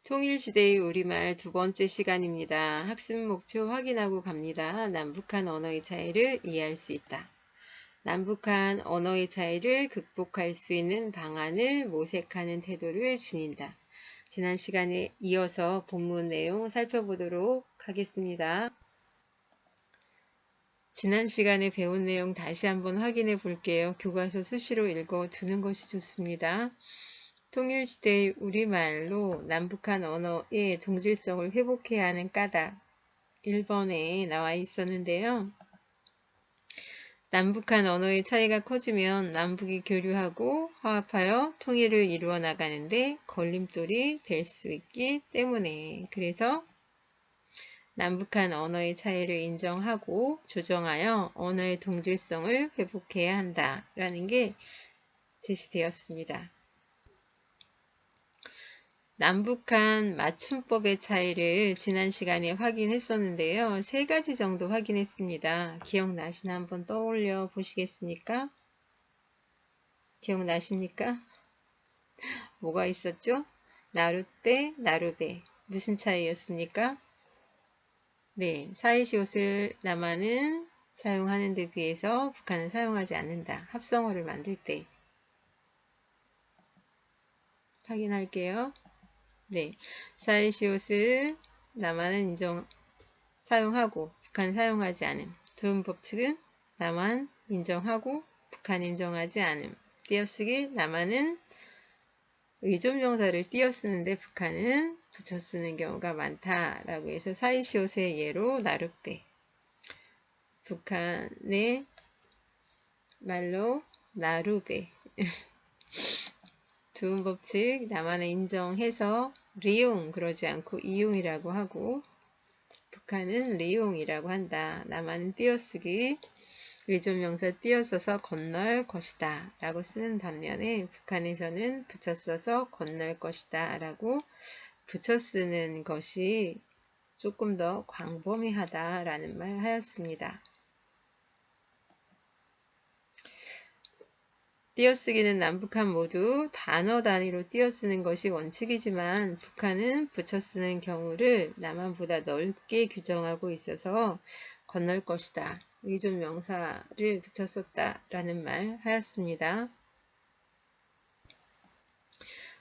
통일시대의 우리말 두 번째 시간입니다. 학습 목표 확인하고 갑니다. 남북한 언어의 차이를 이해할 수 있다. 남북한 언어의 차이를 극복할 수 있는 방안을 모색하는 태도를 지닌다. 지난 시간에 이어서 본문 내용 살펴보도록 하겠습니다. 지난 시간에 배운 내용 다시 한번 확인해 볼게요. 교과서 수시로 읽어 두는 것이 좋습니다. 통일시대의 우리말로 남북한 언어의 동질성을 회복해야 하는 까닭 1번에 나와 있었는데요. 남북한 언어의 차이가 커지면 남북이 교류하고 화합하여 통일을 이루어 나가는데 걸림돌이 될 수 있기 때문에, 그래서 남북한 언어의 차이를 인정하고 조정하여 언어의 동질성을 회복해야 한다라는 게 제시되었습니다. 남북한 맞춤법의 차이를 지난 시간에 확인했었는데요. 3가지 정도 확인했습니다. 기억나시나 한번 떠올려 보시겠습니까? 기억나십니까? 뭐가 있었죠? 나룻배, 나루배. 무슨 차이였습니까? 네, 사이시옷을 남한은 사용하는 데 비해서 북한은 사용하지 않는다. 합성어를 만들 때. 확인할게요. 네, 사이시옷을 남한은 사용하고 북한 사용하지 않음. 도움 법칙은 남한 인정하고 북한 인정하지 않음. 띄어쓰기 남한은 의존명사를 띄어 쓰는데 북한은 붙여 쓰는 경우가 많다라고 해서 사이시옷의 예로 나룻배. 북한의 말로 나루배. 도움 법칙 남한은 인정해서 리용 그러지 않고 이용이라고 하고, 북한은 리용이라고 한다. 남한은 띄어쓰기 의존명사 띄어써서 건널 것이다 라고 쓰는 반면에 북한에서는 붙여 써서 건널 것이다 라고 붙여 쓰는 것이 조금 더 광범위하다 라는 말 하였습니다. 띄어쓰기는 남북한 모두 단어 단위로 띄어쓰는 것이 원칙이지만 북한은 붙여 쓰는 경우를 남한보다 넓게 규정하고 있어서 건널 것이다. 의존 명사를 붙여 썼다라는 말 하였습니다.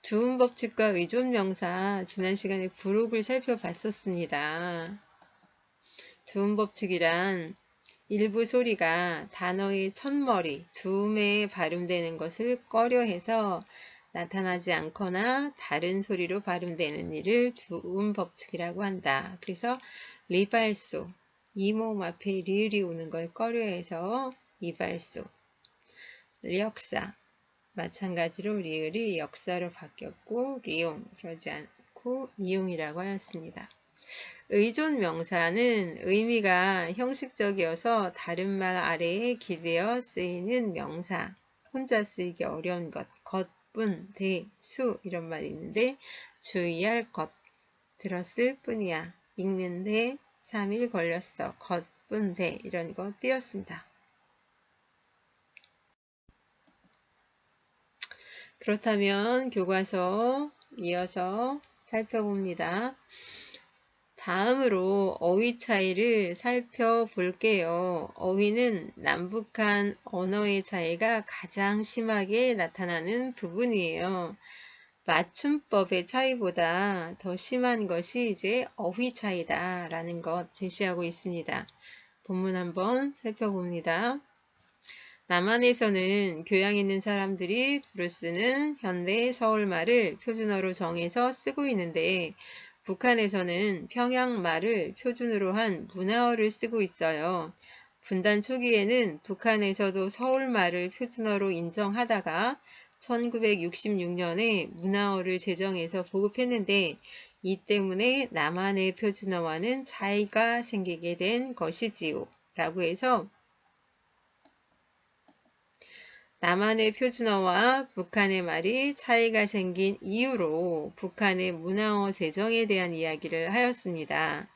두음 법칙과 의존 명사 지난 시간에 부록을 살펴봤었습니다. 두음 법칙이란 일부 소리가 단어의 첫머리, 두음에 발음되는 것을 꺼려해서 나타나지 않거나 다른 소리로 발음되는 일을 두음 법칙이라고 한다. 그래서 리발소, 이모음 앞에 리을이 오는 걸 꺼려해서 이발소, 리역사, 마찬가지로 리을이 역사로 바뀌었고 리용, 그러지 않고 이용이라고 하였습니다. 의존 명사는 의미가 형식적이어서 다른 말 아래에 기대어 쓰이는 명사, 혼자 쓰이기 어려운 것, 것뿐, 대, 수 이런 말이 있는데 주의할 것, 들었을 뿐이야, 읽는데 3일 걸렸어, 것뿐, 대 이런 거 띄었습니다. 그렇다면 교과서 이어서 살펴봅니다. 다음으로 어휘 차이를 살펴볼게요. 어휘는 남북한 언어의 차이가 가장 심하게 나타나는 부분이에요. 맞춤법의 차이보다 더 심한 것이 이제 어휘 차이다 라는 것 제시하고 있습니다. 본문 한번 살펴봅니다. 남한에서는 교양 있는 사람들이 두루 쓰는 현대 서울말을 표준어로 정해서 쓰고 있는데 북한에서는 평양말을 표준으로 한 문화어를 쓰고 있어요. 분단 초기에는 북한에서도 서울말을 표준어로 인정하다가 1966년에 문화어를 제정해서 보급했는데 이 때문에 남한의 표준어와는 차이가 생기게 된 것이지요 라고 해서 남한의 표준어와 북한의 말이 차이가 생긴 이유로 북한의 문화어 제정에 대한 이야기를 하였습니다.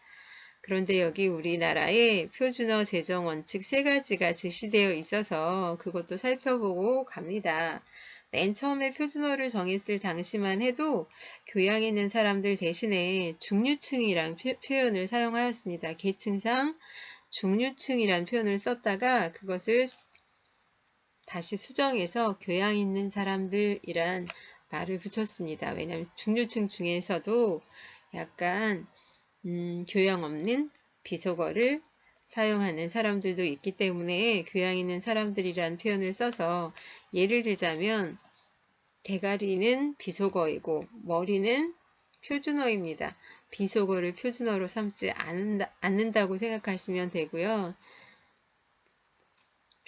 그런데 여기 우리나라의 표준어 제정 원칙 3가지가 제시되어 있어서 그것도 살펴보고 갑니다. 맨 처음에 표준어를 정했을 당시만 해도 교양 있는 사람들 대신에 중류층이란 표현을 사용하였습니다. 계층상 중류층이란 표현을 썼다가 그것을 다시 수정해서 교양 있는 사람들이란 말을 붙였습니다. 왜냐하면 중류층 중에서도 약간 교양 없는 비속어를 사용하는 사람들도 있기 때문에 교양 있는 사람들이란 표현을 써서 예를 들자면 대가리는 비속어이고 머리는 표준어입니다. 비속어를 표준어로 삼지 않는다고 생각하시면 되고요.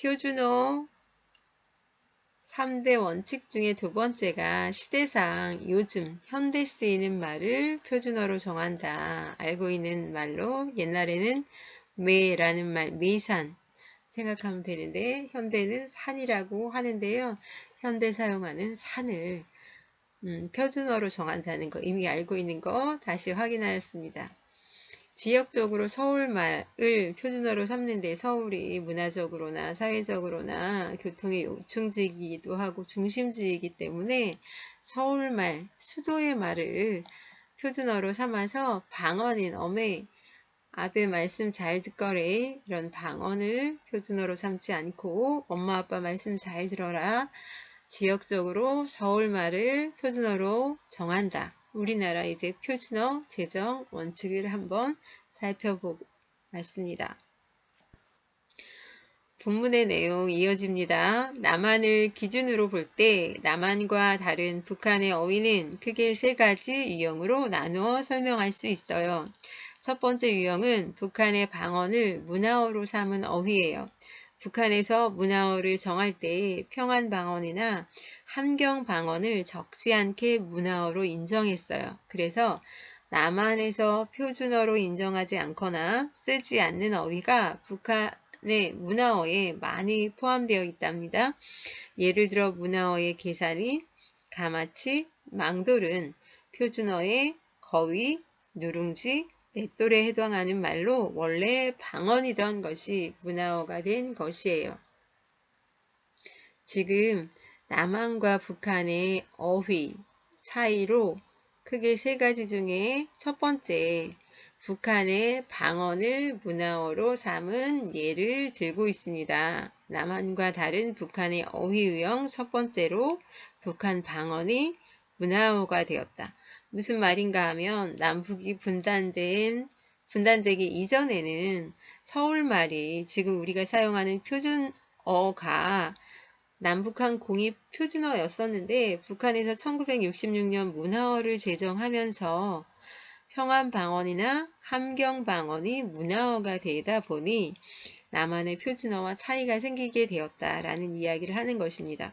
표준어 3대 원칙 중에 두 번째가 시대상 요즘 현대 쓰이는 말을 표준어로 정한다. 알고 있는 말로 옛날에는 매라는 말, 매산 생각하면 되는데 현대는 산이라고 하는데요. 현대 사용하는 산을 표준어로 정한다는 거 이미 알고 있는 거 다시 확인하였습니다. 지역적으로 서울말을 표준어로 삼는데 서울이 문화적으로나 사회적으로나 교통의 요충지이기도 하고 중심지이기 때문에 서울말, 수도의 말을 표준어로 삼아서 방언인 어메, 아베 말씀 잘 듣거래 이런 방언을 표준어로 삼지 않고 엄마 아빠 말씀 잘 들어라 지역적으로 서울말을 표준어로 정한다. 우리나라 이제 표준어 제정 원칙을 한번 살펴보겠습니다. 본문의 내용 이어집니다. 남한을 기준으로 볼 때 남한과 다른 북한의 어휘는 크게 세 가지 유형으로 나누어 설명할 수 있어요. 첫 번째 유형은 북한의 방언을 문화어로 삼은 어휘예요. 북한에서 문화어를 정할 때 평안방언이나 함경방언을 적지 않게 문화어로 인정했어요. 그래서 남한에서 표준어로 인정하지 않거나 쓰지 않는 어휘가 북한의 문화어에 많이 포함되어 있답니다. 예를 들어 문화어의 계산이, 가마치, 망돌은 표준어의 거위, 누룽지, 맷돌에 해당하는 말로 원래 방언이던 것이 문화어가 된 것이에요. 지금 남한과 북한의 어휘 차이로 크게 세 가지 중에 첫 번째, 북한의 방언을 문화어로 삼은 예를 들고 있습니다. 남한과 다른 북한의 어휘 유형 첫 번째로 북한 방언이 문화어가 되었다. 무슨 말인가 하면 남북이 분단되기 이전에는 서울말이 지금 우리가 사용하는 표준어가 남북한 공입 표준어였었는데 북한에서 1966년 문화어를 제정하면서 평안방언이나 함경방언이 문화어가 되다 보니 남한의 표준어와 차이가 생기게 되었다라는 이야기를 하는 것입니다.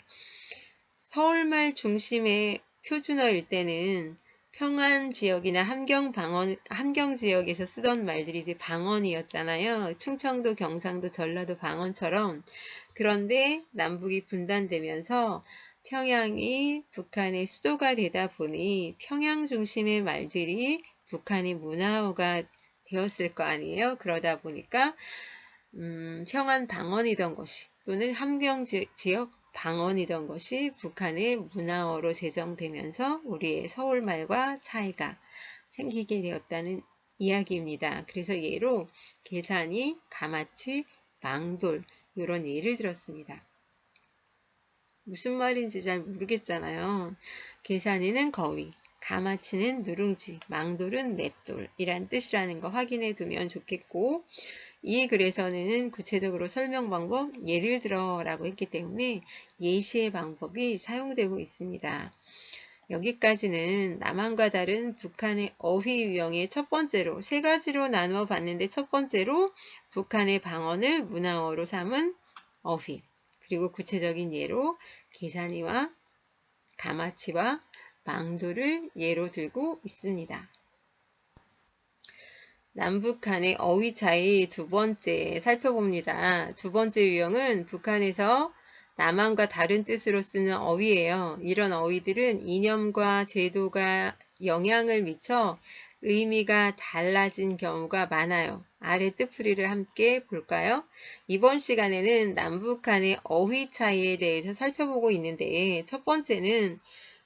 서울말 중심의 표준어일 때는 평안 지역이나 함경 지역에서 쓰던 말들이 이제 방언이었잖아요. 충청도, 경상도, 전라도 방언처럼. 그런데 남북이 분단되면서 평양이 북한의 수도가 되다 보니 평양 중심의 말들이 북한의 문화어가 되었을 거 아니에요. 그러다 보니까 평안 방언이던 것이 또는 함경 지역 방언이던 것이 북한의 문화어로 제정되면서 우리의 서울말과 차이가 생기게 되었다는 이야기입니다. 그래서 예로 계산이, 가마치, 망돌 이런 예를 들었습니다. 무슨 말인지 잘 모르겠잖아요. 계산이는 거위, 가마치는 누룽지, 망돌은 맷돌이란 뜻이라는 거 확인해 두면 좋겠고 이 글에서는 구체적으로 설명 방법, 예를 들어 라고 했기 때문에 예시의 방법이 사용되고 있습니다. 여기까지는 남한과 다른 북한의 어휘 유형의 첫 번째로 세 가지로 나누어 봤는데 첫 번째로 북한의 방언을 문화어로 삼은 어휘 그리고 구체적인 예로 계산이와 가마치와 망돌을 예로 들고 있습니다. 남북 간의 어휘 차이 두 번째 살펴봅니다. 두 번째 유형은 북한에서 남한과 다른 뜻으로 쓰는 어휘예요. 이런 어휘들은 이념과 제도가 영향을 미쳐 의미가 달라진 경우가 많아요. 아래 뜻풀이를 함께 볼까요? 이번 시간에는 남북한의 어휘 차이에 대해서 살펴보고 있는데 첫 번째는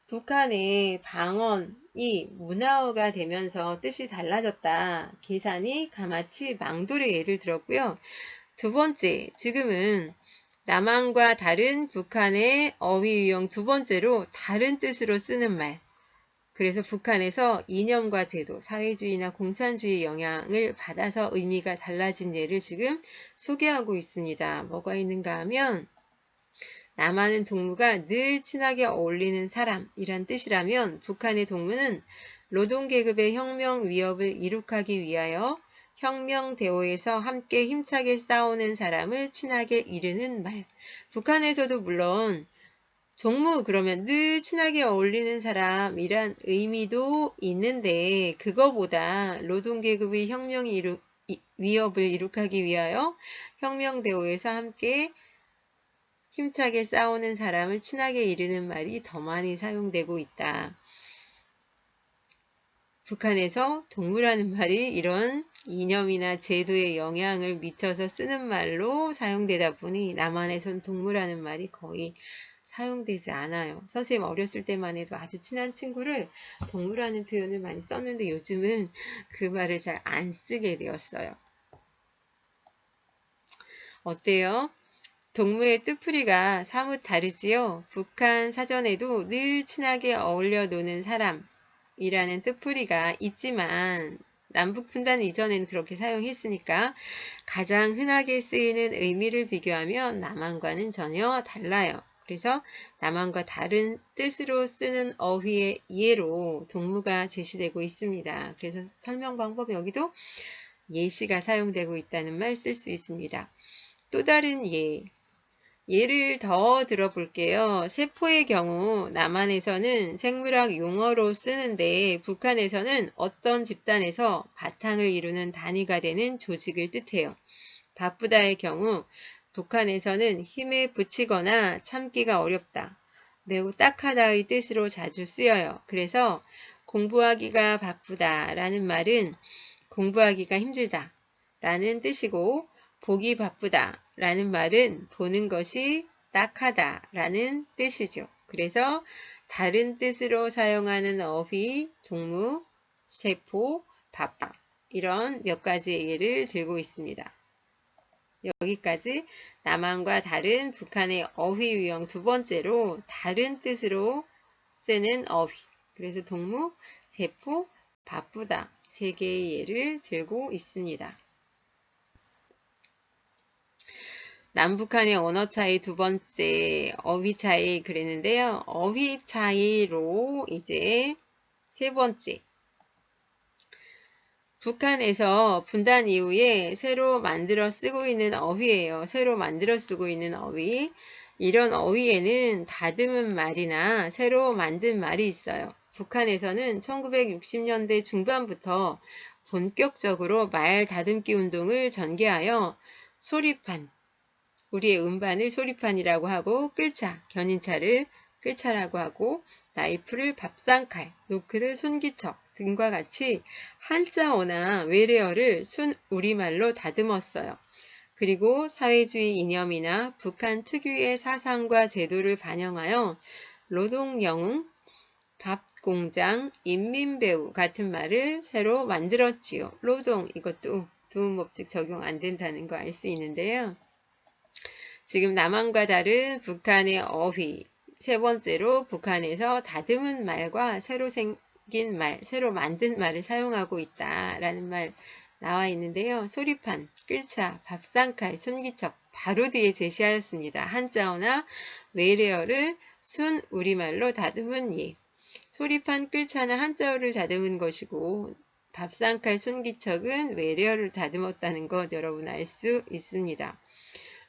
북한의 방언이 문화어가 되면서 뜻이 달라졌다. 계산이 가마치 망돌의 예를 들었고요. 두 번째, 지금은 남한과 다른 북한의 어휘 유형 두 번째로 다른 뜻으로 쓰는 말. 그래서 북한에서 이념과 제도, 사회주의나 공산주의 영향을 받아서 의미가 달라진 예를 지금 소개하고 있습니다. 뭐가 있는가 하면 남한은 동무가 늘 친하게 어울리는 사람이란 뜻이라면 북한의 동무는 노동계급의 혁명 위협을 이룩하기 위하여 혁명 대오에서 함께 힘차게 싸우는 사람을 친하게 이르는 말. 북한에서도 물론 동무 그러면 늘 친하게 어울리는 사람이란 의미도 있는데 그거보다 노동계급의 혁명 위협을 이룩하기 위하여 혁명 대오에서 함께 힘차게 싸우는 사람을 친하게 이르는 말이 더 많이 사용되고 있다. 북한에서 동무라는 말이 이런 이념이나 제도에 영향을 미쳐서 쓰는 말로 사용되다 보니 남한에선 동무라는 말이 거의 사용되지 않아요. 선생님 어렸을 때만 해도 아주 친한 친구를 동무라는 표현을 많이 썼는데 요즘은 그 말을 잘 안 쓰게 되었어요. 어때요? 동무의 뜻풀이가 사뭇 다르지요? 북한 사전에도 늘 친하게 어울려 노는 사람이라는 뜻풀이가 있지만 남북분단 이전에는 그렇게 사용했으니까 가장 흔하게 쓰이는 의미를 비교하면 남한과는 전혀 달라요. 그래서 남한과 다른 뜻으로 쓰는 어휘의 예로 동무가 제시되고 있습니다. 그래서 설명 방법 여기도 예시가 사용되고 있다는 말 쓸 수 있습니다. 또 다른 예를 더 들어볼게요. 세포의 경우 남한에서는 생물학 용어로 쓰는데 북한에서는 어떤 집단에서 바탕을 이루는 단위가 되는 조직을 뜻해요. 바쁘다의 경우 북한에서는 힘에 부치거나 참기가 어렵다, 매우 딱하다의 뜻으로 자주 쓰여요. 그래서 공부하기가 바쁘다라는 말은 공부하기가 힘들다 라는 뜻이고 보기 바쁘다 라는 말은 보는 것이 딱하다 라는 뜻이죠. 그래서 다른 뜻으로 사용하는 어휘, 동무, 세포, 바빠 이런 몇 가지 예를 들고 있습니다. 여기까지 남한과 다른 북한의 어휘 유형 두 번째로 다른 뜻으로 쓰는 어휘. 그래서 동무, 세포, 바쁘다 세 개의 예를 들고 있습니다. 남북한의 언어 차이 두 번째 어휘 차이 그랬는데요. 어휘 차이로 이제 세 번째. 북한에서 분단 이후에 새로 만들어 쓰고 있는 어휘예요. 새로 만들어 쓰고 있는 어휘. 이런 어휘에는 다듬은 말이나 새로 만든 말이 있어요. 북한에서는 1960년대 중반부터 본격적으로 말 다듬기 운동을 전개하여 소리판, 우리의 음반을 소리판이라고 하고 끌차, 견인차를 끌차라고 하고 나이프를 밥상칼, 노크를 손기척 등과 같이 한자어나 외래어를 순 우리말로 다듬었어요. 그리고 사회주의 이념이나 북한 특유의 사상과 제도를 반영하여 노동영웅, 밥공장, 인민배우 같은 말을 새로 만들었지요. 노동, 이것도 두음법칙 적용 안 된다는 거 알 수 있는데요. 지금 남한과 다른 북한의 어휘, 세 번째로 북한에서 다듬은 말과 새로 생긴 말, 새로 만든 말을 사용하고 있다라는 말 나와 있는데요. 소리판, 끌차, 밥상칼, 손기척 바로 뒤에 제시하였습니다. 한자어나 외래어를 순 우리말로 다듬은 예. 소리판, 끌차는 한자어를 다듬은 것이고 밥상칼, 손기척은 외래어를 다듬었다는 것 여러분 알 수 있습니다.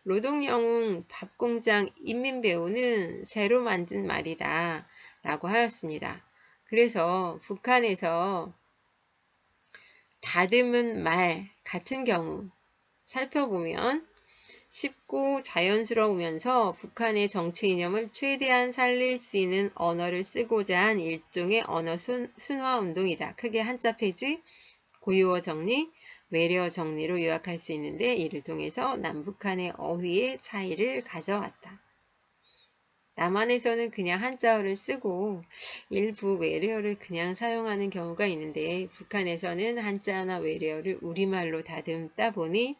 노동영웅, 밥공장, 인민배우는 새로 만든 말이다 라고 하였습니다. 그래서 북한에서 다듬은 말 같은 경우 살펴보면 쉽고 자연스러우면서 북한의 정치 이념을 최대한 살릴 수 있는 언어를 쓰고자 한 일종의 언어 순화 운동이다. 크게 한자 폐지, 고유어 정리, 외래어 정리로 요약할 수 있는데 이를 통해서 남북한의 어휘의 차이를 가져왔다. 남한에서는 그냥 한자어를 쓰고 일부 외래어를 그냥 사용하는 경우가 있는데 북한에서는 한자나 외래어를 우리말로 다듬다 보니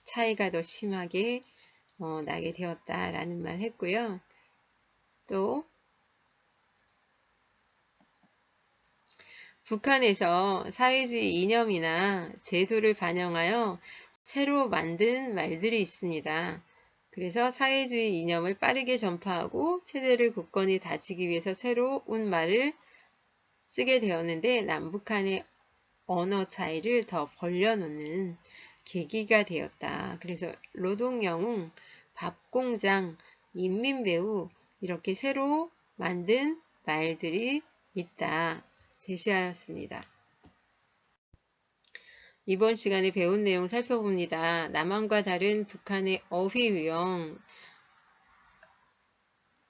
차이가 더 심하게 나게 되었다라는 말 했고요. 또 북한에서 사회주의 이념이나 제도를 반영하여 새로 만든 말들이 있습니다. 그래서 사회주의 이념을 빠르게 전파하고 체제를 굳건히 다지기 위해서 새로운 말을 쓰게 되었는데 남북한의 언어 차이를 더 벌려놓는 계기가 되었다. 그래서 노동영웅, 밥공장, 인민배우 이렇게 새로 만든 말들이 있다. 제시하였습니다. 이번 시간에 배운 내용 살펴봅니다. 남한과 다른 북한의 어휘 유형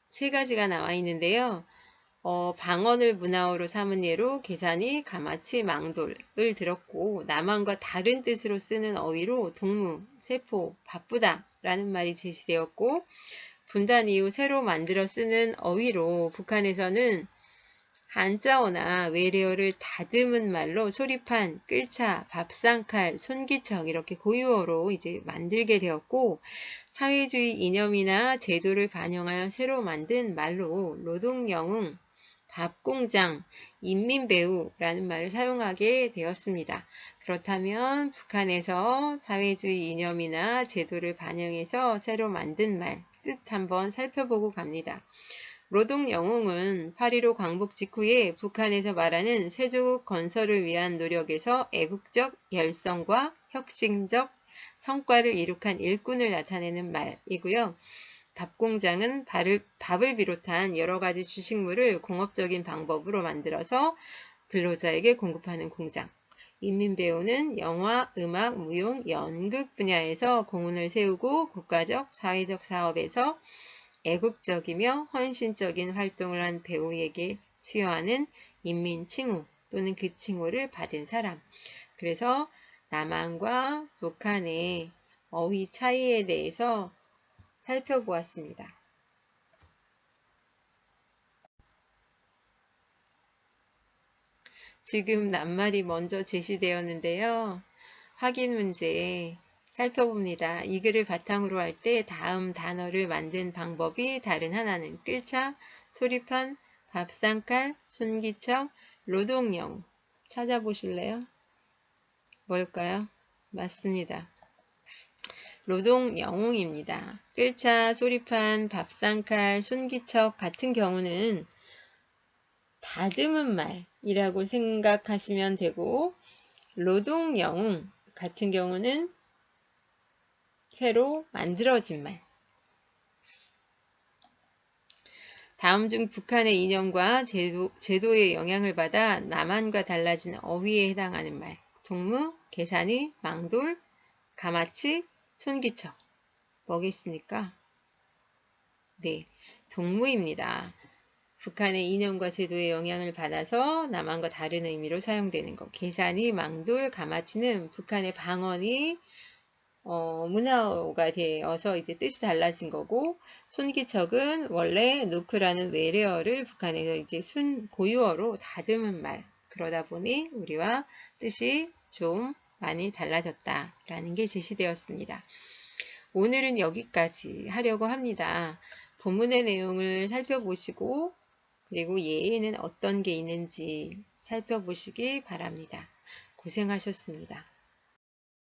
세 가지가 나와 있는데요. 방언을 문화어로 삼은 예로 계산이, 가마치, 망돌을 들었고 남한과 다른 뜻으로 쓰는 어휘로 동무, 세포, 바쁘다 라는 말이 제시되었고 분단 이후 새로 만들어 쓰는 어휘로 북한에서는 한자어나 외래어를 다듬은 말로 소리판, 끌차, 밥상칼, 손기척 이렇게 고유어로 이제 만들게 되었고 사회주의 이념이나 제도를 반영하여 새로 만든 말로 노동영웅, 밥공장, 인민배우라는 말을 사용하게 되었습니다. 그렇다면 북한에서 사회주의 이념이나 제도를 반영해서 새로 만든 말 뜻 한번 살펴보고 갑니다. 노동영웅은 8.15 광복 직후에 북한에서 말하는 세조국 건설을 위한 노력에서 애국적 열성과 혁신적 성과를 이룩한 일꾼을 나타내는 말이고요. 밥공장은 밥을 비롯한 여러 가지 주식물을 공업적인 방법으로 만들어서 근로자에게 공급하는 공장. 인민배우는 영화, 음악, 무용, 연극 분야에서 공훈을 세우고 국가적, 사회적 사업에서 애국적이며 헌신적인 활동을 한 배우에게 수여하는 인민칭호 또는 그 칭호를 받은 사람. 그래서 남한과 북한의 어휘 차이에 대해서 살펴보았습니다. 지금 낱말이 먼저 제시되었는데요. 확인 문제 살펴봅니다. 이 글을 바탕으로 할 때 다음 단어를 만든 방법이 다른 하나는 끌차, 소리판, 밥상칼, 손기청, 노동영 찾아보실래요? 뭘까요? 맞습니다. 노동영웅입니다. 끌차, 소리판, 밥상칼, 손기척 같은 경우는 다듬은 말이라고 생각하시면 되고 노동영웅 같은 경우는 새로 만들어진 말. 다음 중 북한의 이념과 제도의 영향을 받아 남한과 달라진 어휘에 해당하는 말. 동무, 계산이, 망돌, 가마치, 손기척. 뭐겠습니까? 네, 동무입니다. 북한의 이념과 제도의 영향을 받아서 남한과 다른 의미로 사용되는 것. 계산이, 망돌, 가마치는 북한의 방언이 문화어가 되어서 이제 뜻이 달라진 거고, 손기척은 원래 노크라는 외래어를 북한에서 이제 고유어로 다듬은 말. 그러다 보니 우리와 뜻이 좀 많이 달라졌다라는 게 제시되었습니다. 오늘은 여기까지 하려고 합니다. 본문의 내용을 살펴보시고 그리고 예에는 어떤 게 있는지 살펴보시기 바랍니다. 고생하셨습니다.